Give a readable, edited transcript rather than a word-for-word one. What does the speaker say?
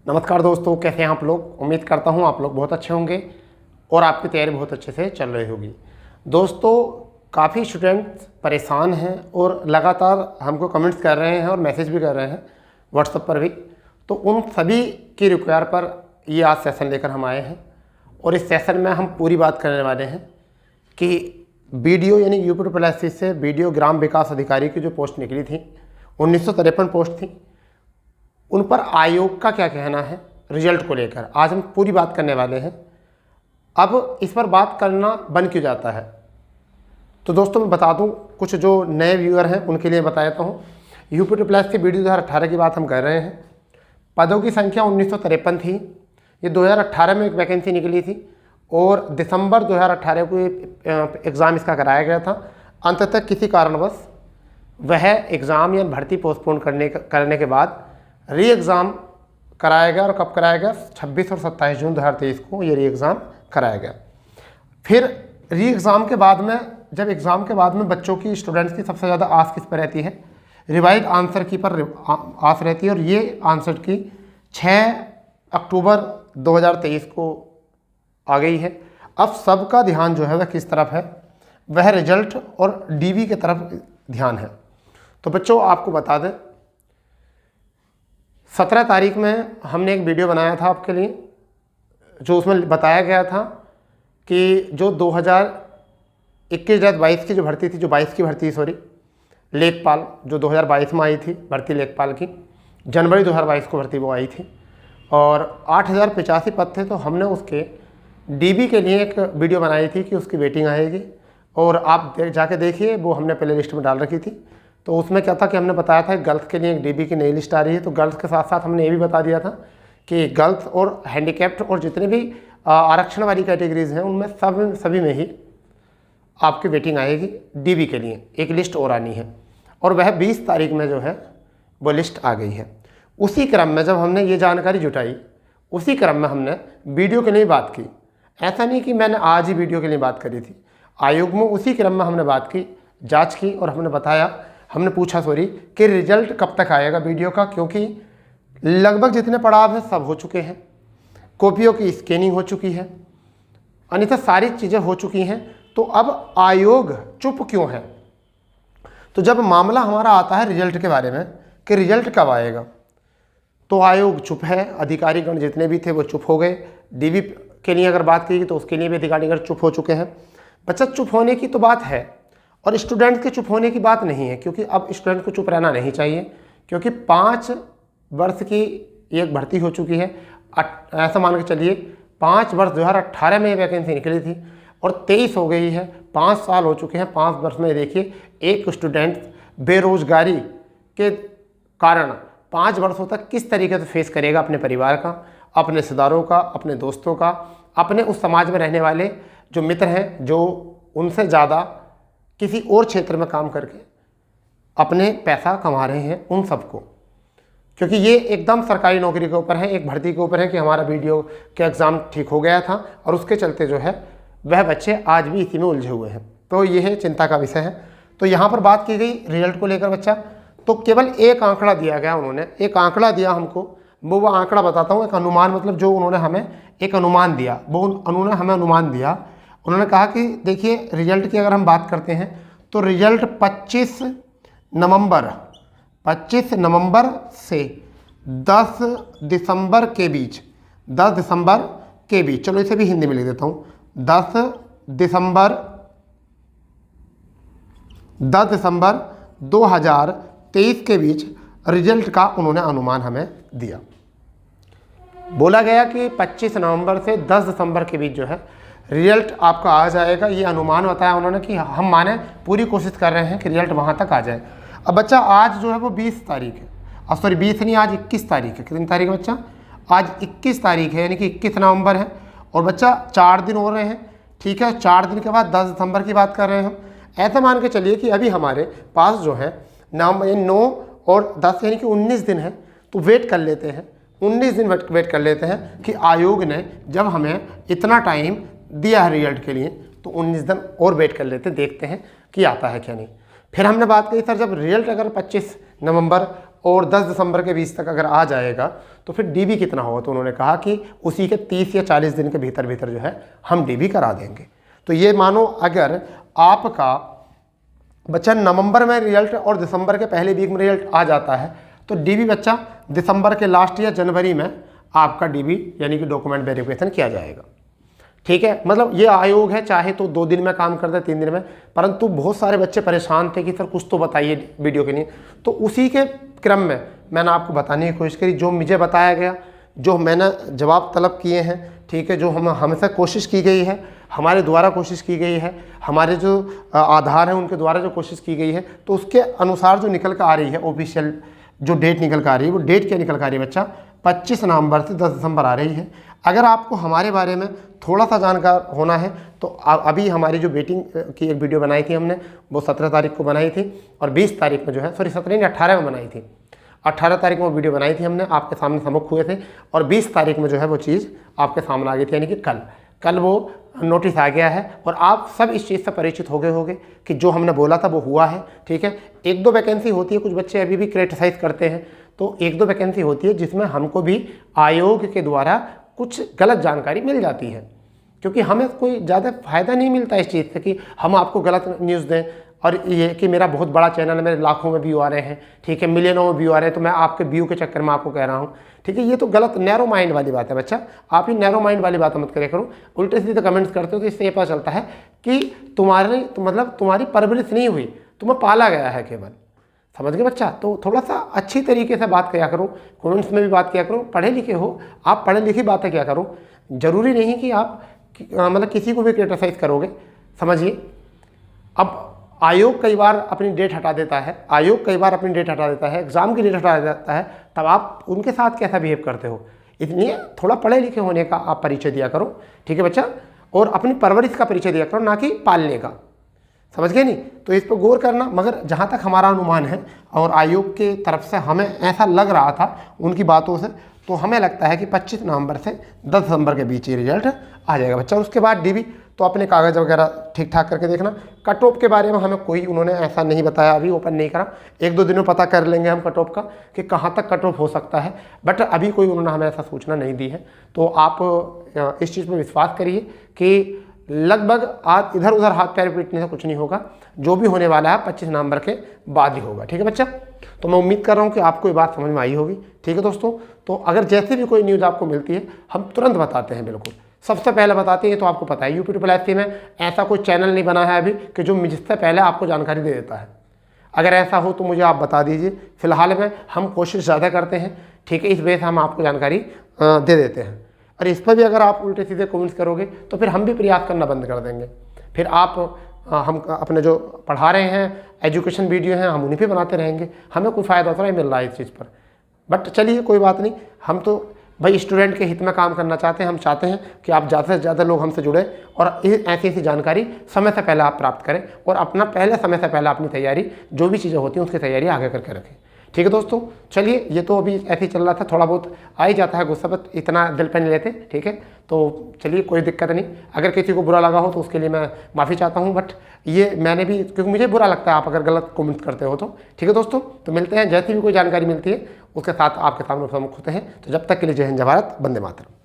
नमस्कार दोस्तों, कैसे हैं आप लोग। उम्मीद करता हूं आप लोग बहुत अच्छे होंगे और आपकी तैयारी बहुत अच्छे से चल रही होगी। दोस्तों, काफ़ी स्टूडेंट्स परेशान हैं और लगातार हमको कमेंट्स कर रहे हैं और मैसेज भी कर रहे हैं व्हाट्सएप पर भी। तो उन सभी की रिक्वायर पर ये आज सेशन लेकर हम आए हैं और इस सेशन में हम पूरी बात करने वाले हैं कि बीडीओ यानी यूपी से बीडीओ ग्राम विकास अधिकारी की जो पोस्ट निकली थी 1953 पोस्ट थी, उन पर आयोग का क्या कहना है रिजल्ट को लेकर आज हम पूरी बात करने वाले हैं। अब इस पर बात करना बन क्यों जाता है, तो दोस्तों मैं बता दूं, कुछ जो नए व्यूअर हैं उनके लिए बता देता हूं। यूपी से बीडीओ 2018 की बात हम कर रहे हैं। पदों की संख्या 1953 थी। ये 2018 में एक वैकेंसी निकली थी और दिसंबर 2018 को एग्ज़ाम इसका कराया गया था। अंततः किसी कारणवश वह एग्ज़ाम या भर्ती पोस्टपोन करने के बाद री एग्ज़ाम कराया गया। और कब कराया गया? 26 और 27 जून 2023 को ये री एग्ज़ाम कराया गया। फिर री एग्ज़ाम के बाद में, जब एग्ज़ाम के बाद में बच्चों की, स्टूडेंट्स की सबसे ज़्यादा आस किस पर रहती है? रिवाइज आंसर की पर आस रहती है। और ये आंसर की 6 अक्टूबर 2023 को आ गई है। अब सबका ध्यान जो है वह किस तरफ है? वह रिजल्ट और डीवी की तरफ ध्यान है। तो बच्चों आपको बता दें, 17 तारीख में हमने एक वीडियो बनाया था आपके लिए, जो उसमें बताया गया था कि जो 2021-22 की जो भर्ती थी, जो 22 की भर्ती, सॉरी, लेखपाल जो 2022 में आई थी भर्ती लेखपाल की, जनवरी 2022 को भर्ती वो आई थी और 8085 पद थे। तो हमने उसके डीबी के लिए एक वीडियो बनाई थी कि उसकी वेटिंग आएगी और आप जाके देखिए, वो हमने प्ले लिस्ट में डाल रखी थी। तो उसमें क्या था कि हमने बताया था गर्ल्स के लिए एक डीबी की नई लिस्ट आ रही है। तो गर्ल्स के साथ साथ हमने ये भी बता दिया था कि गर्ल्स और हैंडीकैप्ड और जितने भी आरक्षण वाली कैटेगरीज हैं उनमें सभी में ही आपकी वेटिंग आएगी। डीबी के लिए एक लिस्ट और आनी है और वह 20 तारीख में जो है वो लिस्ट आ गई है। उसी क्रम में जब हमने ये जानकारी जुटाई, उसी क्रम में हमने वीडियो के लिए बात की। ऐसा नहीं कि मैंने आज ही वीडियो के लिए बात करी थी। आयोग में उसी क्रम में हमने बात की, जांच की और हमने पूछा कि रिजल्ट कब तक आएगा वीडियो का, क्योंकि लगभग जितने पड़ाव हैं सब हो चुके हैं। कॉपियों की स्कैनिंग हो चुकी है, अन्यथा सारी चीज़ें हो चुकी हैं। तो अब आयोग चुप क्यों है? तो जब मामला हमारा आता है रिजल्ट के बारे में कि रिजल्ट कब आएगा, तो आयोग चुप है। अधिकारीगण जितने भी थे वो चुप हो गए। डीवी के लिए अगर बात की तो उसके लिए भी अधिकारीगण चुप हो चुके हैं। बच्चा चुप होने की तो बात है और स्टूडेंट के चुप होने की बात नहीं है, क्योंकि अब स्टूडेंट को चुप रहना नहीं चाहिए, क्योंकि 5 वर्ष की एक भर्ती हो चुकी है। ऐसा मान के चलिए 5 वर्ष 2018 में वैकेंसी निकली थी और 23 हो गई है, 5 साल हो चुके हैं। 5 वर्ष में देखिए एक स्टूडेंट बेरोजगारी के कारण 5 वर्षों तक किस तरीके से फेस करेगा अपने परिवार का, अपने रिश्तेदारों का, अपने दोस्तों का, अपने उस समाज में रहने वाले जो मित्र हैं, जो उनसे ज़्यादा किसी और क्षेत्र में काम करके अपने पैसा कमा रहे हैं, उन सबको। क्योंकि ये एकदम सरकारी नौकरी के ऊपर है, एक भर्ती के ऊपर है कि हमारा वीडियो का एग्ज़ाम ठीक हो गया था और उसके चलते जो है वह बच्चे आज भी इसी में उलझे हुए हैं। तो ये है चिंता का विषय है। तो यहाँ पर बात की गई रिजल्ट को लेकर बच्चा, तो केवल एक आंकड़ा दिया गया, उन्होंने एक आंकड़ा दिया हमको। वो आंकड़ा बताता हूँ, एक अनुमान, मतलब जो उन्होंने हमें एक अनुमान दिया, वो उन्होंने हमें अनुमान दिया। उन्होंने कहा कि देखिए रिजल्ट की अगर हम बात करते हैं तो रिजल्ट 25 नवंबर से 10 दिसंबर के बीच, चलो इसे भी हिंदी में लिख देता हूँ, 10 दिसंबर 2023 के बीच रिजल्ट का उन्होंने अनुमान हमें दिया। बोला गया कि 25 नवंबर से 10 दिसंबर के बीच जो है रिजल्ट आपका आ जाएगा। ये अनुमान बताया उन्होंने कि हम माने पूरी कोशिश कर रहे हैं कि रिजल्ट वहाँ तक आ जाए। अब बच्चा आज जो है वो 20 तारीख है, अब सॉरी 20 नहीं, आज 21 तारीख है। कितनी तारीख है बच्चा? आज 21 तारीख है, यानी कि 21 नवंबर है। और बच्चा 4 दिन हो रहे हैं, ठीक है। 4 दिन के बाद 10 दिसंबर की बात कर रहे हैं हम। ऐसा मान के चलिए कि अभी हमारे पास जो है 9 और 10 यानी कि 19 दिन है। तो वेट कर लेते हैं, 19 दिन वेट कर लेते हैं कि आयोग ने जब हमें इतना टाइम दिया है रिजल्ट के लिए, तो 19 दिन और वेट कर लेते हैं, देखते हैं कि आता है क्या नहीं। फिर हमने बात की सर जब रिजल्ट अगर 25 नवंबर और 10 दिसंबर के बीच तक अगर आ जाएगा तो फिर डीबी कितना होगा, तो उन्होंने कहा कि उसी के 30 या 40 दिन के भीतर भीतर जो है हम डीबी करा देंगे। तो ये मानो अगर आपका बच्चा नवंबर में रिजल्ट और दिसंबर के पहले वीक में रिजल्ट आ जाता है तो डीबी बच्चा दिसंबर के लास्ट या जनवरी में आपका डीबी यानी कि डॉक्यूमेंट वेरिफिकेशन किया जाएगा। ठीक है, मतलब ये आयोग है, चाहे तो 2 दिन में काम कर दे 3 दिन में, परंतु बहुत सारे बच्चे परेशान थे कि सर कुछ तो बताइए वीडियो के लिए, तो उसी के क्रम में मैंने आपको बताने की कोशिश करी, जो मुझे बताया गया, जो मैंने जवाब तलब किए हैं, ठीक है, जो हमसे कोशिश की गई है, हमारे द्वारा कोशिश की गई है, हमारे जो आधार हैं उनके द्वारा जो कोशिश की गई है, तो उसके अनुसार जो निकल कर आ रही है ऑफिशियल जो डेट निकल कर आ रही है, वो डेट क्या निकल कर आ रही है बच्चा, 25 नवंबर से 10 दिसंबर आ रही है। अगर आपको हमारे बारे में थोड़ा सा जानकार होना है तो अभी हमारी जो वेटिंग की एक वीडियो बनाई थी हमने, वो 17 तारीख को बनाई थी और 20 तारीख में जो है, सॉरी 17 नहीं 18 में बनाई थी, 18 तारीख में वो वीडियो बनाई थी हमने, आपके सामने सम्मुख हुए थे, और 20 तारीख में जो है वो चीज़ आपके सामने आ गई थी, यानी कि कल वो नोटिस आ गया है और आप सब इस चीज़ से परिचित हो गए होंगे कि जो हमने बोला था वो हुआ है। ठीक है, 1-2 वैकेंसी होती है, कुछ बच्चे अभी भी क्रिटिसाइज करते हैं, तो 1-2 वैकेंसी होती है जिसमें हमको भी आयोग के द्वारा कुछ गलत जानकारी मिल जाती है, क्योंकि हमें कोई ज़्यादा फ़ायदा नहीं मिलता इस चीज़ से कि हम आपको गलत न्यूज़ दें, और ये कि मेरा बहुत बड़ा चैनल है, मेरे लाखों में व्यू आ रहे हैं, ठीक है, मिलियनों में व्यू आ रहे हैं, तो मैं आपके व्यू के चक्कर में आपको कह रहा हूँ। ठीक है, ये तो गलत नैरो माइंड वाली बात है बच्चा, आप ही नैरो माइंड वाली बात मत करे करो, उल्टे सीधे कमेंट्स करते हो, तो इससे ये पता चलता है कि तुम्हारी परवरिश नहीं हुई, तुम्हें पाला गया है केवल, समझ गए बच्चा। तो थोड़ा सा अच्छी तरीके से बात किया करो, कमेंट्स में भी बात किया करो, पढ़े लिखे हो आप, पढ़े लिखी बातें किया करो, जरूरी नहीं कि आप मतलब किसी को भी क्रिटिसाइज करोगे, समझिए। अब आयोग कई बार अपनी डेट हटा देता है, एग्ज़ाम की डेट हटा देता है, तब आप उनके साथ कैसा बिहेव करते हो, इसलिए थोड़ा पढ़े लिखे होने का आप परिचय दिया करो, ठीक है बच्चा, और अपनी परवरिश का परिचय दिया करो, ना कि पालने का, समझ गए नहीं। तो इस पर गौर करना, मगर जहाँ तक हमारा अनुमान है और आयोग के तरफ से हमें ऐसा लग रहा था उनकी बातों से, तो हमें लगता है कि 25 नवंबर से 10 दिसंबर के बीच ही रिजल्ट आ जाएगा बच्चा। उसके बाद डीबी तो अपने कागज़ वगैरह ठीक ठाक करके देखना। कट ऑफ के बारे में हमें कोई उन्होंने ऐसा नहीं बताया, अभी ओपन नहीं करा, 1-2 दिनों पता कर लेंगे हम कट ऑफ का कि कहाँ तक कट ऑफ हो सकता है, बट अभी कोई उन्होंने हमें ऐसा सूचना नहीं दी है। तो आप इस चीज़ पर विश्वास करिए कि लगभग आज इधर उधर हाथ पैर पीटने से कुछ नहीं होगा, जो भी होने वाला है 25 नवंबर के बाद ही होगा, ठीक है बच्चा। तो मैं उम्मीद कर रहा हूँ कि आपको ये बात समझ में आई होगी, ठीक है दोस्तों। तो अगर जैसे भी कोई न्यूज़ आपको मिलती है हम तुरंत बताते हैं, बिल्कुल सबसे पहले बताते हैं। तो आपको पता है UP में ऐसा कोई चैनल नहीं बना है अभी कि जो जिससे पहले आपको जानकारी दे देता है। अगर ऐसा हो तो मुझे आप बता दीजिए। फिलहाल में हम कोशिश ज़्यादा करते हैं, ठीक है, इस वजह से हम आपको जानकारी दे देते हैं। और इस पर भी अगर आप उल्टे सीधे कमेंट्स करोगे तो फिर हम भी प्रयास करना बंद कर देंगे। फिर आप हम अपने जो पढ़ा रहे हैं एजुकेशन वीडियो हैं हम उन्हीं पे बनाते रहेंगे, हमें कोई फ़ायदा तो नहीं मिल रहा है इस चीज़ पर। बट चलिए कोई बात नहीं, हम तो भाई स्टूडेंट के हित में काम करना चाहते हैं। हम चाहते हैं कि आप ज़्यादा से ज़्यादा लोग हमसे जुड़े और ऐसी जानकारी समय से पहले आप प्राप्त करें और अपना समय से पहले अपनी तैयारी जो भी चीज़ें होती हैं उसकी तैयारी आगे करके रखें, ठीक है दोस्तों। चलिए, ये तो अभी ऐसे ही चल रहा था, थोड़ा बहुत आ ही जाता है गुस्सा, बट इतना दिल पे नहीं लेते, ठीक है। तो चलिए कोई दिक्कत नहीं, अगर किसी को बुरा लगा हो तो उसके लिए मैं माफ़ी चाहता हूँ, बट ये मैंने भी, क्योंकि मुझे बुरा लगता है आप अगर गलत कमेंट करते हो तो, ठीक है दोस्तों। तो मिलते हैं, जैसी भी कोई जानकारी मिलती है उसके साथ आपके सामने सम्मुख होते हैं। तो जब तक के लिए जय हिंद, जय भारत, वंदे मातरम।